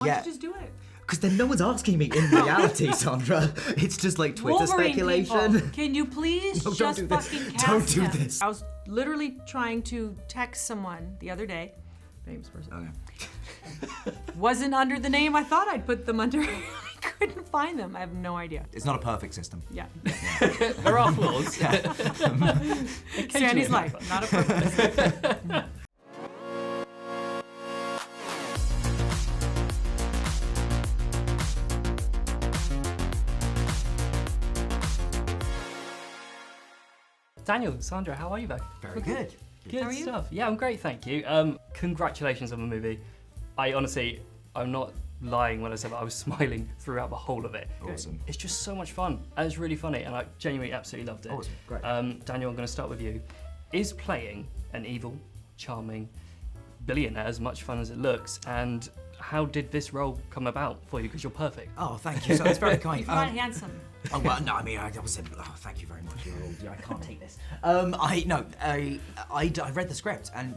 Why don't you just do it? Because then no one's asking me in reality, Sandra. It's just like Twitter Wolverine speculation. People, can you please No, just fucking cast Don't do him? this. I was literally trying to text someone the other day, famous person. Okay. Wasn't under the name I thought I'd put them under. I couldn't find them. I have no idea. It's not a perfect system. Yeah. There are flaws. Sandy's life, not a perfect system. Daniel, Sandra, how are you both? Very good. Good How are you? stuff. Yeah, I'm great, thank you. Congratulations on the movie. I'm not lying when I said that I was smiling throughout the whole of it. Awesome. It's just so much fun, and it's really funny, and I genuinely absolutely loved it. Awesome, great. Daniel, I'm going to start with you. Is playing an evil, charming billionaire as much fun as it looks, and how did this role come about for you? Because you're perfect. Oh, thank you. So it's very kind. You're not handsome. Oh well, no. I mean, I was. Oh, thank you very much. I can't take this. I read the script, and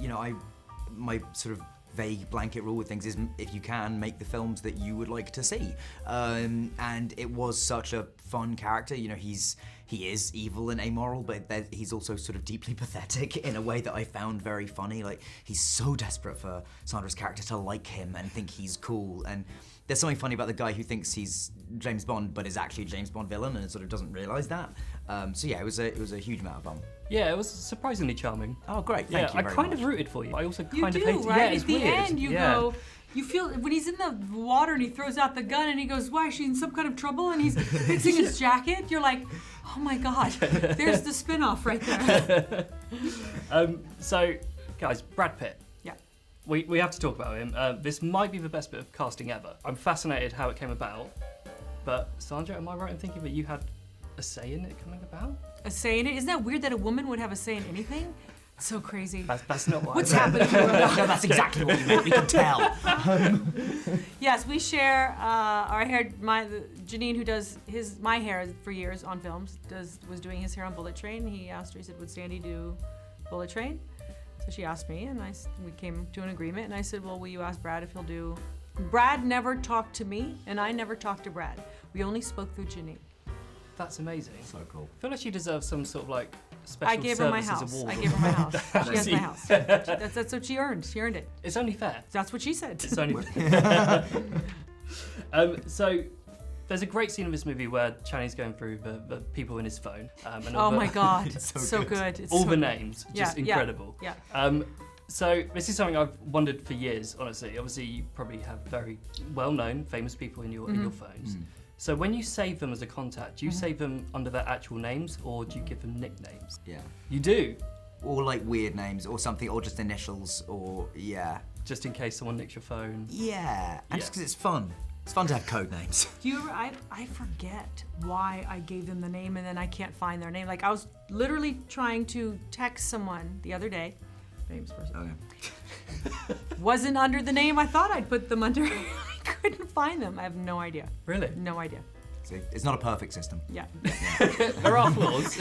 my sort of vague blanket rule with things is if you can make the films that you would like to see, and it was such a fun character. He is evil and amoral, but he's also sort of deeply pathetic in a way that I found very funny. Like, he's so desperate for Sandra's character to like him and think he's cool, and there's something funny about the guy who thinks he's James Bond but is actually a James Bond villain and sort of doesn't realise that. So yeah, it was a huge amount of fun. Yeah, it was surprisingly charming. Oh great, thank you I very kind much. of rooted for you. I also You kind do, of hated. right? Yeah, At it's the weird. end, you Yeah. go. You feel when he's in the water and he throws out the gun and he goes, "Why? Is she in some kind of trouble?" And he's fixing his jacket. You're like, "Oh my god!" There's the spin-off right there. So, guys, Brad Pitt. Yeah. We have to talk about him. This might be the best bit of casting ever. I'm fascinated how it came about. But Sandra, am I right in thinking that you had a say in it coming about? A say in it? Isn't that weird that a woman would have a say in anything? So crazy. That's not what What's I meant. happening? No, that's exactly what you meant. We can tell. Yes, we share our hair. Janine, who does my hair for years on films, was doing his hair on Bullet Train. He asked her, he said, "Would Sandy do Bullet Train?" So she asked me, and we came to an agreement. And I said, "Well, will you ask Brad if he'll do?" Brad never talked to me, and I never talked to Brad. We only spoke through Janine. That's amazing. So cool. I feel like she deserves some sort of like special I gave her my services house. award. I gave her my house. She has my house. That's what she earned. She earned it. It's only fair. That's what she said. It's only. So there's a great scene in this movie where Channing's going through the people in his phone. And all Oh my God, It's so good. It's all so the good. names, just Yeah, incredible. Yeah. So this is something I've wondered for years, honestly. Obviously, you probably have very well-known, famous people in your phones. So when you save them as a contact, do you save them under their actual names or do you give them nicknames? Yeah. You do? Or like weird names or something, or just initials, or yeah. Just in case someone nicks your phone. Yeah, and just Yeah. because it's fun. It's fun to have code names. Do you ever, I forget why I gave them the name and then I can't find their name. Like, I was literally trying to text someone the other day, famous person. Okay. Wasn't under the name I thought I'd put them under. I couldn't find them. I have no idea. Really? No idea. See, it's not a perfect system. Yeah. There are flaws.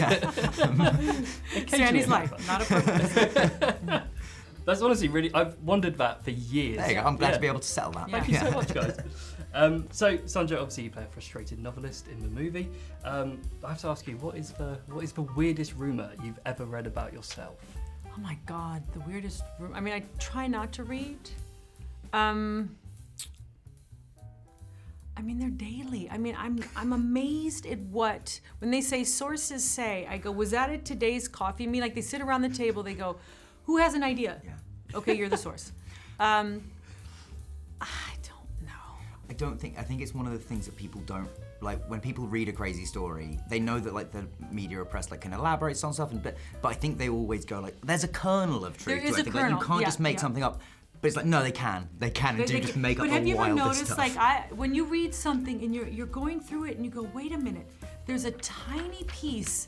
Sandy's life, not a perfect. That's honestly really, I've wondered that for years. There you go. I'm glad Yeah. to be able to settle that. Thank you so much, guys. So, Sandra, obviously you play a frustrated novelist in the movie. I have to ask you, what is the weirdest rumour you've ever read about yourself? Oh my God, the weirdest room. I mean, I try not to read. I mean, they're daily. I mean, I'm amazed at when they say sources say, I go, was that at today's coffee meet? Like, they sit around the table, they go, who has an idea? Yeah. Okay, you're the source. I don't know. I think it's one of the things that people don't, like, when people read a crazy story, they know that like the media or press like can elaborate on stuff, but I think they always go like, there's a kernel of truth There is to it. a I think, like, kernel, you can't yeah, just make yeah. something up. But it's like, no, they can and do just make up But the have you ever wildest noticed, stuff. like, when you read something and you're going through it and you go, wait a minute, there's a tiny piece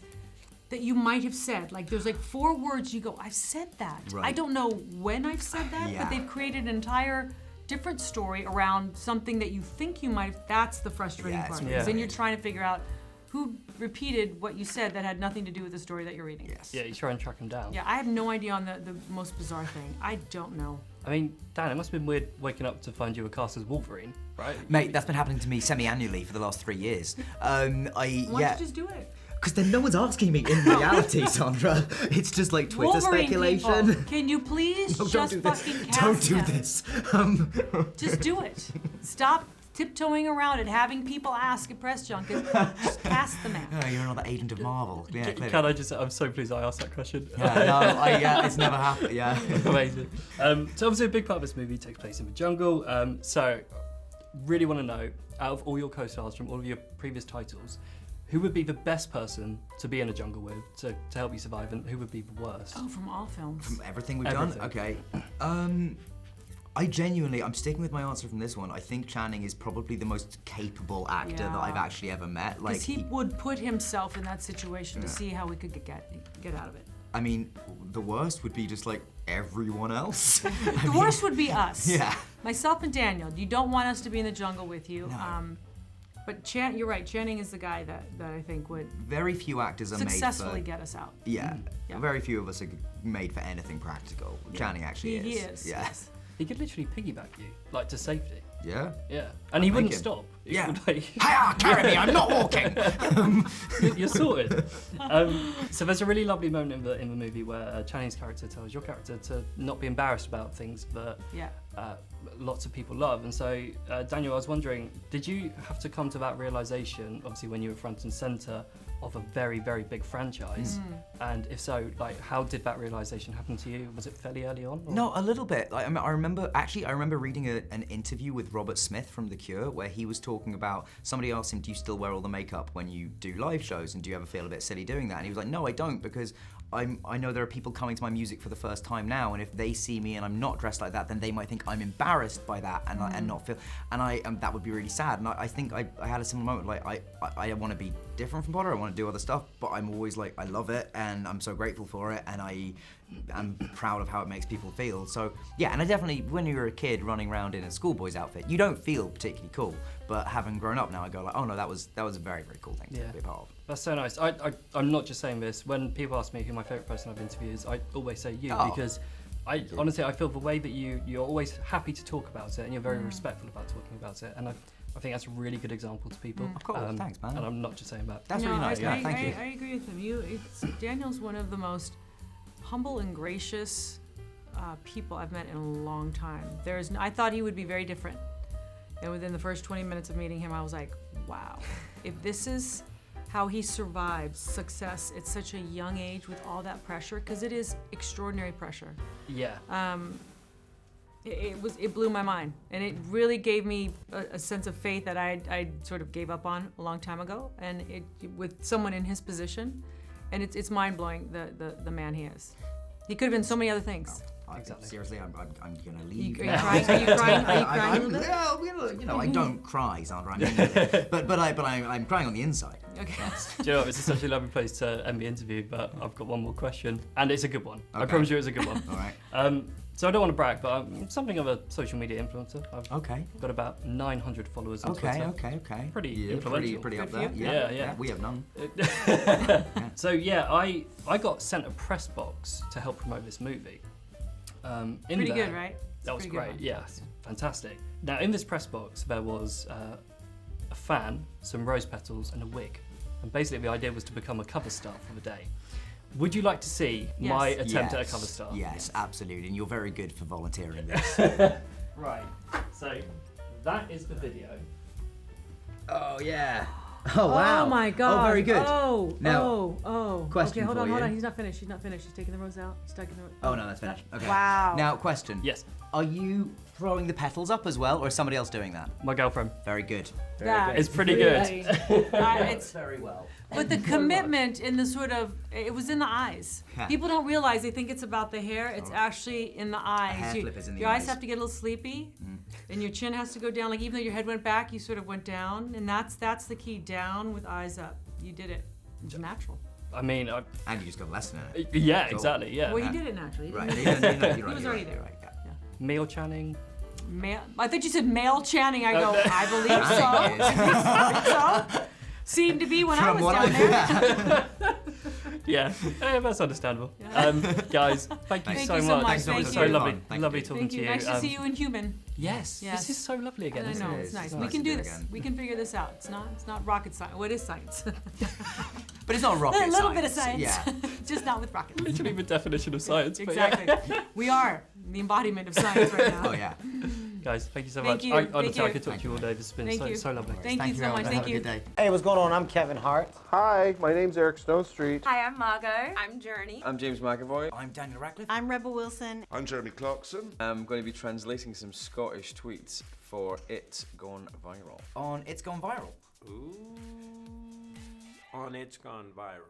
that you might have said. Like, there's like 4 words you go, I've said that. Right. I don't know when I've said that, Yeah. but they've created an entire different story around something that you think you might have. That's the frustrating Yeah, it's part. Yeah. Because then you're trying to figure out who repeated what you said that had nothing to do with the story that you're reading. Yes. Yeah, you try and track them down. Yeah, I have no idea on the most bizarre thing. I don't know. I mean, Dan, it must have been weird waking up to find you were cast as Wolverine, right? Mate, that's been happening to me semi-annually for the last 3 years. Why don't you just do it? Because then no one's asking me in reality, Sandra. It's just like Twitter Wolverine speculation. People, can you please No, just fucking cast Don't do him? this. Just do it. Stop tiptoeing around and having people ask at press junkets. Just cast the man. Oh, you're another agent of Marvel. Yeah, clearly. Can I just say, I'm so pleased I asked that question. Yeah, it's never happened. Yeah. Amazing. So obviously a big part of this movie takes place in the jungle. So really want to know, out of all your co-stars from all of your previous titles, who would be the best person to be in a jungle with to help you survive, and who would be the worst? Oh, from all films. From everything we've Everything. done? Okay. I'm sticking with my answer from this one. I think Channing is probably the most capable actor that I've actually ever met. Because he would put himself in that situation to see how we could get out of it. I mean, the worst would be just like everyone else. The worst would be us. Yeah. Myself and Daniel. You don't want us to be in the jungle with you. No. But you're right. Channing is the guy that I think would Very few actors are successfully made for... get us out. Yeah. Yeah. Very few of us are made for anything practical. Channing actually He is. is. Yeah. Yes. He could literally piggyback you, like to safety. Yeah? Yeah, and he wouldn't him. stop. He Yeah. would, like, Hiya, carry me, I'm not walking! you're sorted. So there's a really lovely moment in the movie where Channing's character tells your character to not be embarrassed about things that Yeah. lots of people love. And so, Daniel, I was wondering, did you have to come to that realization, obviously when you were front and center of a very, very big franchise? And if so, like, how did that realization happen to you? Was it fairly early on? Or? No, a little bit. Like, I remember reading an interview with Robert Smith from The Cure where he was talking about, somebody asked him, do you still wear all the makeup when you do live shows, and do you ever feel a bit silly doing that? And he was like, no, I don't, because I know there are people coming to my music for the first time now, and if they see me and I'm not dressed like that, then they might think I'm embarrassed by that and not feel, and that would be really sad. And I think I had a similar moment. Like I want to be different from Potter. I want to do other stuff, but I'm always like, I love it and I'm so grateful for it, and I'm proud of how it makes people feel. So yeah, and I definitely, when you're a kid running around in a schoolboy's outfit, you don't feel particularly cool. But having grown up now, I go like, oh no, that was a very, very cool thing to be a part of. That's so nice. I'm not just saying this. When people ask me who my favourite person I've interviewed is, I always say you, because honestly, I feel the way that you're always happy to talk about it, and you're very respectful about talking about it, and I think that's a really good example to people. Of course, thanks, man. And I'm not just saying that. That's really nice. Thank you. I agree with him. Daniel's one of the most humble and gracious people I've met in a long time. I thought he would be very different. And within the first 20 minutes of meeting him, I was like, wow, if this is how he survives success at such a young age with all that pressure, because it is extraordinary pressure. Yeah. It blew my mind, and it really gave me a sense of faith that I sort of gave up on a long time ago, and with someone in his position, and it's mind blowing the man he is. He could have been so many other things. Exactly. Seriously, I'm gonna leave. Are you crying? Are you crying a little bit? Yeah, I don't cry, Sandra. I mean, but I'm crying on the inside. Okay. Do you know what? This is such a lovely place to end the interview, but I've got one more question, and it's a good one. I promise you it's a good one. All right. So I don't want to brag, but I'm something of a social media influencer. I've Okay. got about 900 followers on Twitter. Okay. Pretty influential. Pretty up Good there. for you. Yeah. We have none. So yeah, I got sent a press box to help promote this movie. Pretty good, right? That was Pretty good great. one. Yeah, fantastic. Now in this press box there was a fan, some rose petals, and a wig. And basically the idea was to become a cover star for the day. Would you like to see my attempt at a cover star? Yes, absolutely. And you're very good for volunteering this. Right. So that is the video. Oh yeah. Oh wow. Oh my God. Oh, very good. Oh. Question Okay, hold for on. you. He's not finished. He's taking the rose out. He's taking the rose. Oh no, that's finished. Okay. Wow. Now, question. Yes, Are you throwing the petals up as well, or is somebody else doing that? my girlfriend. Very good. That It's is pretty really- good. It's very well. But the commitment in the sort of, it was in the eyes. Yeah. People don't realize, they think it's about the hair. It's actually in the eyes. hair flip is in the your eyes eyes. have to get a little sleepy, and your chin has to go down. Like even though your head went back, you sort of went down, and that's the key. Down with eyes up. You did it. It's natural. I mean, And you just got a lesson in it. yeah, Cool. exactly. Yeah. Well, you did it naturally. You Right. didn't- You're right, He was you're already right, there. right, yeah. Male Channing. I thought you said male Channing. I go, I believe Channing so. So. Seemed to be when I From was what down there. yeah. Yeah, that's understandable. Guys, thank you Thank so you so much. much. Thanks so Thank much. you. So lovely, Thank lovely you. talking Thank to you. you. Nice to see you in human. Yes, Yes. this is so lovely again. I Isn't know, it? it's nice. It's We nice can to do do it this. again. We can figure this out. It's not rocket science. What is science? But it's not rocket A science. little bit of science. Yeah. Just not with rockets. Literally the definition of science. But yeah. Exactly. We are the embodiment of science right now. Oh yeah. Guys, thank you so Thank much. you, Honestly, thank you. I could talk to you all day. This has been Thank you. so lovely. Thank you so very much. Have Thank a you. good day. Hey, what's going on? I'm Kevin Hart. Hi, my name's Eric Stonestreet. Hi, I'm Margot. I'm Journey. I'm James McAvoy. I'm Daniel Radcliffe. I'm Rebel Wilson. I'm Jeremy Clarkson. I'm going to be translating some Scottish tweets for It's Gone Viral. On It's Gone Viral. Ooh, on It's Gone Viral.